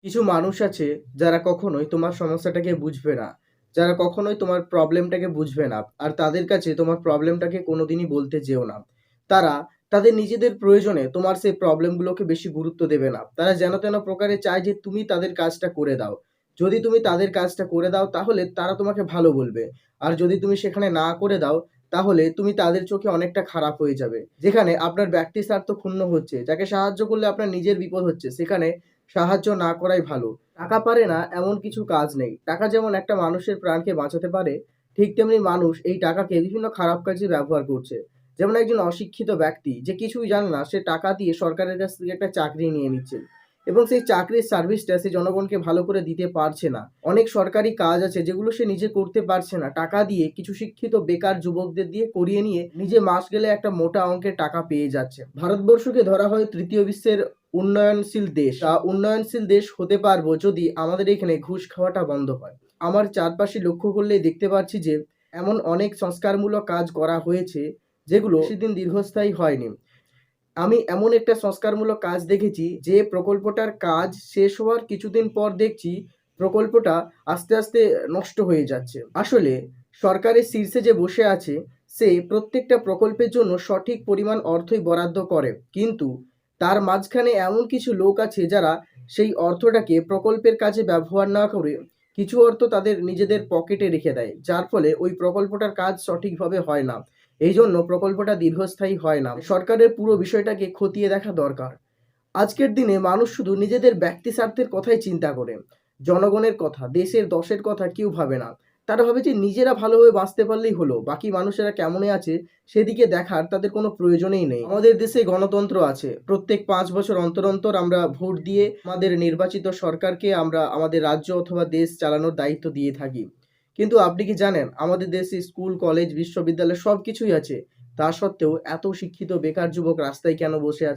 কিছু মানুষ আছে যারা কখনোই তোমার সমস্যাটাকে বুঝবে না, যারা কখনোই তোমার প্রবলেমটাকে বুঝবে না। আর তাদের কাছে তোমার প্রবলেমটাকে কোনোদিনই বলতে যেও না। তারা তাদের নিজেদের প্রয়োজনে তোমার সেই প্রবলেমগুলোকে বেশি গুরুত্ব দেবে না। তারা যেন তেন প্রকারে চায় যে তুমি তাদের কাজটা করে দাও। যদি তুমি তাদের কাজটা করে দাও তাহলে তারা তোমাকে ভালো বলবে। আর যদি তুমি সেখানে না করে দাও তাহলে তুমি তাদের চোখে অনেকটা খারাপ হয়ে যাবে। যেখানে আপনার ব্যক্তি স্বার্থ ক্ষুণ্ণ হচ্ছে, যাকে সাহায্য করলে আপনার নিজের বিপদ হচ্ছে, সেখানে সাহায্য না করাই ভালো। টাকা পারে না এমন কিছু কাজ নেই। টাকা যেমন একটা মানুষের প্রাণকে বাঁচাতে পারে, ঠিক তেমনি মানুষ এই টাকাকে বিভিন্ন খারাপ কাজে ব্যবহার করছে। যেমন একজন অশিক্ষিত ব্যক্তি যে কিছুই জানে না, সে টাকা দিয়ে সরকারের কাছ থেকে একটা চাকরি নিয়ে নিচ্ছে এবং সেই চাকরির সার্ভিসটা সে জনগণকে ভালো করে দিতে পারছে না। অনেক সরকারি কাজ আছে যেগুলো সে নিজে করতে পারছে না, টাকা দিয়ে কিছু শিক্ষিত বেকার যুবকদের দিয়ে করিয়ে নিয়ে নিজে মাস গেলে একটা মোটা অঙ্কের টাকা পেয়ে যাচ্ছে। ভারতবর্ষকে ধরা হয় তৃতীয় বিশ্বের উন্নয়নশীল দেশ। উন্নয়নশীল দেশ হতে পারবো যদি আমাদের এখানে ঘুষ খাওয়াটা বন্ধ হয়। আমার চারপাশে লক্ষ্য করলেই দেখতে পাচ্ছি যে এমন অনেক সংস্কারমূলক কাজ করা হয়েছে যেগুলো বেশিদিন দীর্ঘস্থায়ী হয়নি। আমি এমন একটা সংস্কারমূলক কাজ দেখেছি যে প্রকল্পটার কাজ শেষ হওয়ার কিছুদিন পর দেখছি প্রকল্পটা আস্তে আস্তে নষ্ট হয়ে যাচ্ছে। আসলে সরকারের শীর্ষে যে বসে আছে সে প্রত্যেকটা প্রকল্পের জন্য সঠিক পরিমাণ অর্থই বরাদ্দ করে, কিন্তু তার মাঝখানে এমন কিছু লোক আছে যারা সেই অর্থটাকে প্রকল্পের কাজে ব্যবহার না করে কিছু অর্থ তাদের নিজেদের পকেটে রেখে দেয়, যার ফলে ওই প্রকল্পটার কাজ সঠিকভাবে হয় না। এই জন্য প্রকল্পটা দীর্ঘস্থায়ী হয় না। সরকারের পুরো বিষয়টাকে খতিয়ে দেখা দরকার। আজকের দিনে মানুষ শুধু নিজেদের ব্যক্তি স্বার্থের কথাই চিন্তা করে। জনগণের কথা, দেশের দশের কথা কেউ ভাবে না। তারা ভাবে যে নিজেরা ভালোভাবে বাঁচতে পারলেই হলো, বাকি মানুষেরা কেমনে আছে সেদিকে দেখার তাদের কোনো প্রয়োজনই নেই। আমাদের দেশে গণতন্ত্র আছে, প্রত্যেক 5 বছর অন্তর অন্তর আমরা ভোট দিয়ে আমাদের নির্বাচিত সরকারকে আমরা আমাদের রাজ্য অথবা দেশ চালানোর দায়িত্ব দিয়ে থাকি। কিন্তু আপনি কি জানেন আমাদের দেশে স্কুল, কলেজ, বিশ্ববিদ্যালয় সব কিছুই আছে, তা সত্ত্বেও এত শিক্ষিত বেকার যুবক রাস্তায় কেন বসে আছে?